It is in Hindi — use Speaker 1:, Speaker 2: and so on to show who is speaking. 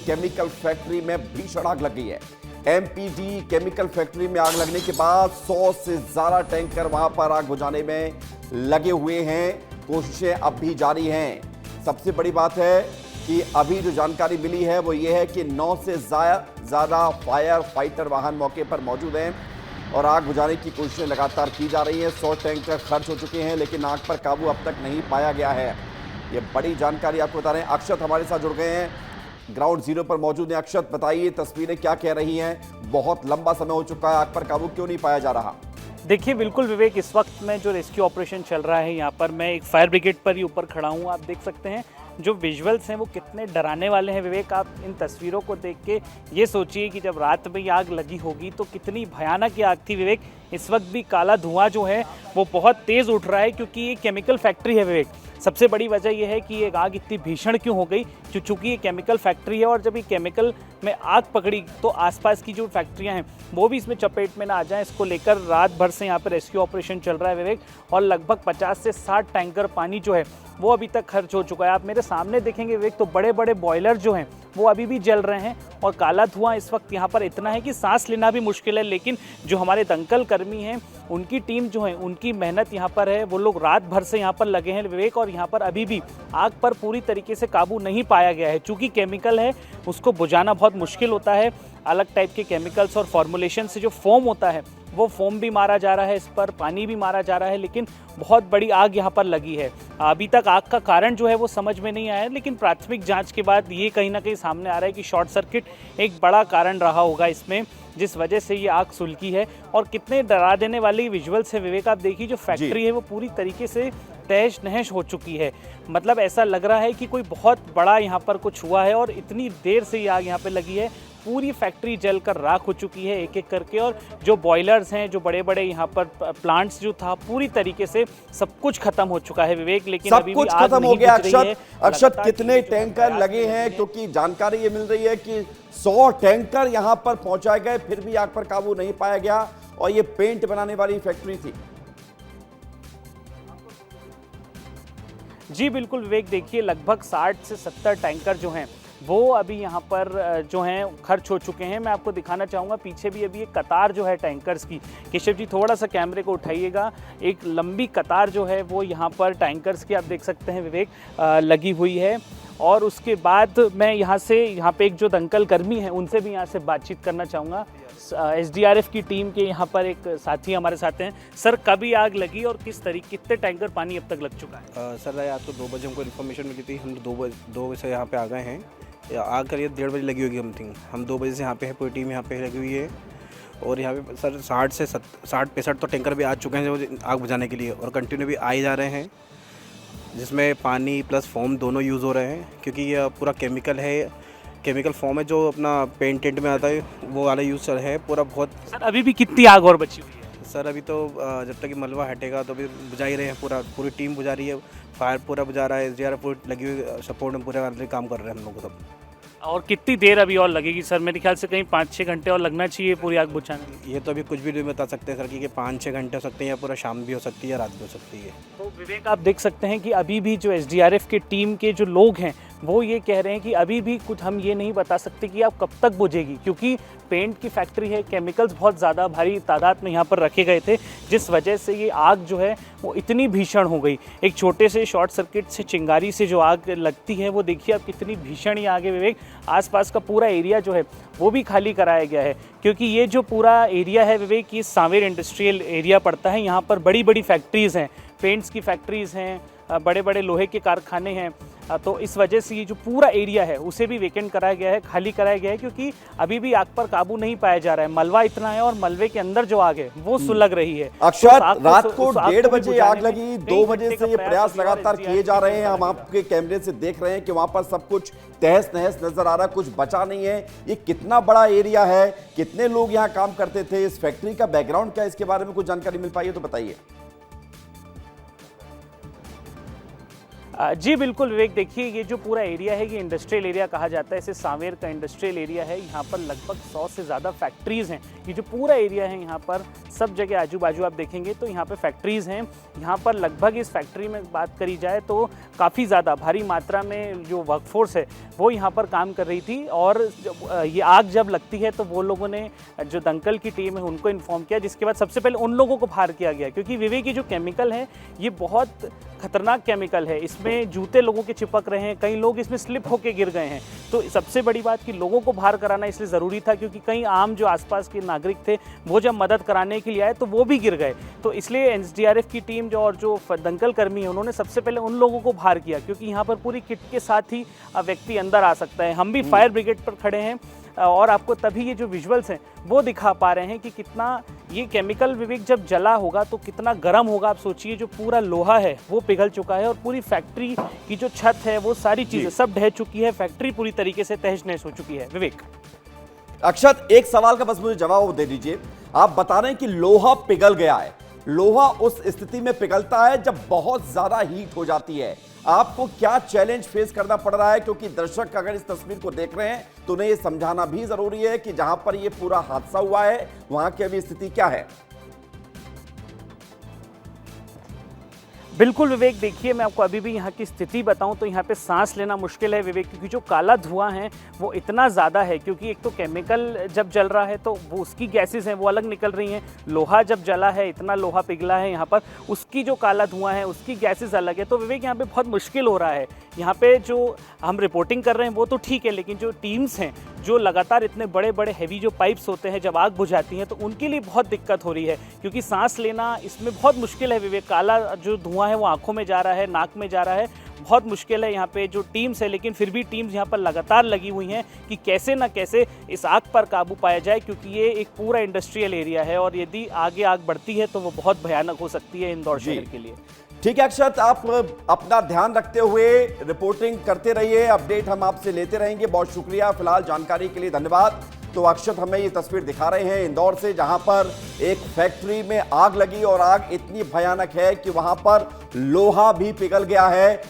Speaker 1: केमिकल फैक्ट्री में भीषण आग लग गई है। एमपीडी केमिकल फैक्ट्री में आग लगने के बाद 100 से ज्यादा टैंकर वहां पर आग बुझाने में लगे हुए हैं। कोशिशें अब भी जारी हैं। सबसे बड़ी बात है कि अभी जो जानकारी मिली है वो ये है कि 9 से ज्यादा फायर फाइटर वाहन मौके पर मौजूद हैं और आग बुझाने की कोशिशें लगातार की जा रही हैं। 100 टैंकर खर्च हो चुके हैं, लेकिन आग पर काबू अब तक नहीं पाया गया है। ये बड़ी जानकारी आपको बता रहे हैं। अक्षत हमारे साथ जुड़ गए हैं, ग्राउंड जीरो पर मौजूद हैं। अक्षत, बताइए तस्वीरें क्या कह रही हैं? बहुत लंबा समय हो चुका है, आग पर काबू क्यों नहीं पाया जा रहा?
Speaker 2: देखिए बिल्कुल विवेक, इस वक्त में जो रेस्क्यू ऑपरेशन चल रहा है यहाँ पर, मैं एक फायर ब्रिगेड पर ही ऊपर खड़ा हूँ। आप देख सकते हैं जो विजुअल्स हैं वो कितने डराने वाले हैं विवेक। आप इन तस्वीरों को देख के ये सोचिए कि जब रात में ये आग लगी होगी तो कितनी भयानक ये आग थी विवेक। इस वक्त भी काला धुआं जो है वो बहुत तेज़ उठ रहा है क्योंकि ये केमिकल फैक्ट्री है विवेक। सबसे बड़ी वजह यह है कि ये आग इतनी भीषण क्यों हो गई, चूँकि ये केमिकल फैक्ट्री है और जब ये केमिकल में आग पकड़ी तो आसपास की जो फैक्ट्रियां हैं वो भी इसमें चपेट में ना आ जाएं। इसको लेकर रात भर से यहाँ पर रेस्क्यू ऑपरेशन चल रहा है विवेक और लगभग 50 से 60 टैंकर पानी जो है वो अभी तक खर्च हो चुका है। आप मेरे सामने देखेंगे विवेक तो बड़े बड़े बॉयलर जो हैं वो अभी भी जल रहे हैं और काला धुआं इस वक्त यहाँ पर इतना है कि सांस लेना भी मुश्किल है। लेकिन जो हमारे दंकल कर्मी हैं उनकी टीम जो है, उनकी मेहनत यहाँ पर है। वो लोग रात भर से यहाँ पर लगे हैं विवेक और यहाँ पर अभी भी आग पर पूरी तरीके से काबू नहीं पाया गया है। चूँकि केमिकल है उसको बुझाना बहुत मुश्किल होता है। अलग टाइप के केमिकल्स और फॉर्मुलेशन से जो फोम होता है वो फोम भी मारा जा रहा है, इस पर पानी भी मारा जा रहा है, लेकिन बहुत बड़ी आग यहाँ पर लगी है। अभी तक आग का कारण जो है वो समझ में नहीं आया है, लेकिन प्राथमिक जांच के बाद ये कहीं ना कहीं सामने आ रहा है कि शॉर्ट सर्किट एक बड़ा कारण रहा होगा इसमें, जिस वजह से ये आग सुलगी है। और कितने डरा देने वाली विजुअल्स है विवेक। आप देखिए जो फैक्ट्री है वो पूरी तरीके से तहस नहस हो चुकी है। मतलब ऐसा लग रहा है कि कोई बहुत बड़ा यहाँ पर कुछ हुआ है और इतनी देर से ये आग यहाँ पे लगी है। पूरी फैक्ट्री जलकर राख हो चुकी है एक एक करके। और जो बॉयलर्स हैं, जो बड़े बड़े यहाँ पर प्लांट्स जो था, पूरी तरीके से सब कुछ खत्म हो चुका है विवेक। लेकिन
Speaker 1: सब
Speaker 2: अभी
Speaker 1: कुछ
Speaker 2: भी आग
Speaker 1: खत्म हो
Speaker 2: नहीं
Speaker 1: गया।
Speaker 2: बुझ रही है।
Speaker 1: अक्षत कितने टैंकर लगे हैं? क्योंकि जानकारी ये मिल रही है कि 100 टैंकर यहां पर पहुंचाए गए, फिर भी आग पर काबू नहीं पाया गया और ये पेंट बनाने वाली फैक्ट्री थी।
Speaker 2: जी बिल्कुल विवेक, देखिए लगभग 60 से 70 टैंकर जो हैं वो अभी यहाँ पर जो हैं खर्च हो चुके हैं। मैं आपको दिखाना चाहूँगा पीछे भी अभी एक कतार जो है टैंकर्स की। केशव जी थोड़ा सा कैमरे को उठाइएगा। एक लंबी कतार जो है वो यहाँ पर टैंकर्स की आप देख सकते हैं विवेक लगी हुई है। और उसके बाद मैं यहाँ पे एक जो दंकल कर्मी हैं उनसे भी यहाँ से बातचीत करना चाहूँगा। एसडीआरएफ की टीम के यहाँ पर एक साथी हमारे साथ हैं। सर कभी आग लगी और कितने टैंकर पानी अब तक लग चुका है?
Speaker 3: सर रात को 2 बजे हमको इन्फॉर्मेशन मिली थी। हम 2 बजे से यहाँ पे आ गए हैं। आग करीब 1:30 बजे लगी होगी समथिंग। हम 2 बजे से यहाँ पे है, पूरी टीम यहाँ पे लगी हुई है। और यहाँ पे सर 60-65 तो टैंकर भी आ चुके हैं जो आग बुझाने के लिए, और कंटिन्यू भी आए जा रहे हैं, जिसमें पानी प्लस फोम दोनों यूज़ हो रहे हैं। क्योंकि ये पूरा केमिकल फॉर्म है जो अपना पेंट टेंट में आता है, वो वाला यूज़ है पूरा। बहुत
Speaker 2: सर अभी भी कितनी आग और बची हुई है?
Speaker 3: सर अभी तो जब तक कि मलबा हटेगा तो अभी बुझा ही रहे हैं। पूरी टीम बुझा रही है, फायर पूरा बुझा रहा है, एसडीआरएफ पूरी लगी हुई सपोर्ट में पूरे काम कर रहे हैं हम लोग सब।
Speaker 2: और कितनी देर अभी और लगेगी सर? मेरे ख्याल से कहीं 5-6 घंटे और लगना चाहिए पूरी आग बुझाने में।
Speaker 3: ये तो अभी कुछ भी नहीं बता सकते सर कि 5-6 घंटे हो सकते हैं या पूरा शाम भी हो सकती है या रात भी हो सकती है।
Speaker 2: तो विवेक आप देख सकते हैं कि अभी भी जो एसडीआरएफ के टीम के जो लोग हैं वो ये कह रहे हैं कि अभी भी कुछ हम ये नहीं बता सकते कि आप कब तक बुझेगी, क्योंकि पेंट की फैक्ट्री है, केमिकल्स बहुत ज़्यादा भारी तादाद में यहाँ पर रखे गए थे, जिस वजह से ये आग जो है वो इतनी भीषण हो गई। एक छोटे से शॉर्ट सर्किट से, चिंगारी से जो आग लगती है वो देखिए आप कितनी भीषण ये आग है विवेक। आसपास का पूरा एरिया जो है वो भी खाली कराया गया है, क्योंकि ये जो पूरा एरिया है विवेक, ये सांवेर इंडस्ट्रियल एरिया पड़ता है। यहाँ पर बड़ी बड़ी फैक्ट्रीज़ हैं, पेंट्स की फैक्ट्रीज़ हैं, बड़े बड़े लोहे के कारखाने हैं। तो इस वजह से ये जो पूरा एरिया है उसे भी वेकेंट कराया गया है, खाली कराया गया है, क्योंकि अभी भी आग पर काबू नहीं पाया जा रहा है। मलबा इतना है और मलबे के अंदर जो आग है वो सुलग रही है।
Speaker 1: अक्षत, रात को 1:30 बजे आग लगी, 2 बजे से ये प्रयास लगातार किए जा रहे हैं। हम आपके कैमरे से देख रहे हैं कि वहां पर सब कुछ तहस नहस नजर आ रहा है, कुछ बचा नहीं है। ये कितना बड़ा एरिया है, कितने लोग यहाँ काम करते थे, इस फैक्ट्री का बैकग्राउंड क्या है, इसके बारे में कुछ जानकारी मिल पाई है तो बताइए।
Speaker 2: जी बिल्कुल विवेक, देखिए ये जो पूरा एरिया है ये इंडस्ट्रियल एरिया कहा जाता है, इसे सांवेर का इंडस्ट्रियल एरिया है। यहाँ पर लगभग 100 से ज़्यादा फैक्ट्रीज़ हैं। ये जो पूरा एरिया है यहाँ पर सब जगह आजू बाजू आप देखेंगे तो यहाँ पे फैक्ट्रीज़ हैं। यहाँ पर लगभग इस फैक्ट्री में बात करी जाए तो काफ़ी ज़्यादा भारी मात्रा में जो वर्कफोर्स है वो यहाँ पर काम कर रही थी। और ये आग जब लगती है तो वो लोगों ने, जो दंकल की टीम है उनको इन्फॉर्म किया, जिसके बाद सबसे पहले उन लोगों को बाहर किया गया, क्योंकि विवेक की जो केमिकल है ये बहुत खतरनाक केमिकल है। इसमें जूते लोगों के चिपक रहे हैं, कई लोग इसमें स्लिप होके गिर गए हैं। तो सबसे बड़ी बात कि लोगों को बाहर कराना इसलिए ज़रूरी था क्योंकि कई आम जो आसपास के नागरिक थे वो जब मदद कराने के लिए आए तो वो भी गिर गए। तो इसलिए एसडीआरएफ की टीम जो और जो दंकल कर्मी है उन्होंने सबसे पहले उन लोगों को बाहर किया, क्योंकि यहाँ पर पूरी किट के साथ ही व्यक्ति अंदर आ सकता है। हम भी फायर ब्रिगेड पर खड़े हैं और आपको तभी ये जो विजुअल्स हैं वो दिखा पा रहे हैं कि कितना ये केमिकल विवेक जब जला होगा तो कितना गर्म होगा। आप सोचिए, जो पूरा लोहा है वो पिघल चुका है और पूरी फैक्ट्री की जो छत है वो सारी चीज़ें सब ढह चुकी है। फैक्ट्री पूरी तरीके से तहस नहस हो चुकी है। विवेक,
Speaker 1: अक्षत, एक सवाल का बस मुझे जवाब दे दीजिए। आप बता रहे हैं कि लोहा पिघल गया है। लोहा उस स्थिति में पिघलता है जब बहुत ज्यादा हीट हो जाती है। आपको क्या चैलेंज फेस करना पड़ रहा है? क्योंकि दर्शक अगर इस तस्वीर को देख रहे हैं तो उन्हें यह समझाना भी जरूरी है कि जहां पर यह पूरा हादसा हुआ है वहां की अभी स्थिति क्या है।
Speaker 2: बिल्कुल विवेक, देखिए मैं आपको अभी भी यहाँ की स्थिति बताऊं तो यहाँ पे सांस लेना मुश्किल है विवेक, क्योंकि जो काला धुआं है वो इतना ज़्यादा है। क्योंकि एक तो केमिकल जब जल रहा है तो वो उसकी गैसेस हैं वो अलग निकल रही हैं। लोहा जब जला है, इतना लोहा पिघला है यहाँ पर, उसकी जो काला धुआं है उसकी गैसेस अलग है। तो विवेक यहाँ पे बहुत मुश्किल हो रहा है। यहाँ पे जो हम रिपोर्टिंग कर रहे हैं वो तो ठीक है, लेकिन जो टीम्स हैं जो लगातार इतने बड़े बड़े हैवी जो पाइप्स होते हैं जब आग बुझाती हैं तो उनके लिए बहुत दिक्कत हो रही है, क्योंकि सांस लेना इसमें बहुत मुश्किल है विवेक। काला जो धुआं है वो आंखों में जा रहा है, नाक में जा रहा है, बहुत मुश्किल है यहाँ पे जो टीम्स है। लेकिन फिर भी टीम्स यहाँ पर लगातार लगी हुई हैं कि कैसे ना कैसे इस आग पर काबू पाया जाए, क्योंकि ये एक पूरा इंडस्ट्रियल एरिया है और यदि आगे आग बढ़ती है तो वो बहुत भयानक हो सकती है इंदौर शहर के लिए।
Speaker 1: ठीक है अक्षत, आप अपना ध्यान रखते हुए रिपोर्टिंग करते रहिए, अपडेट हम आपसे लेते रहेंगे। बहुत शुक्रिया, फिलहाल जानकारी के लिए धन्यवाद। तो अक्षत हमें ये तस्वीर दिखा रहे हैं इंदौर से, जहां पर एक फैक्ट्री में आग लगी और आग इतनी भयानक है कि वहां पर लोहा भी पिघल गया है।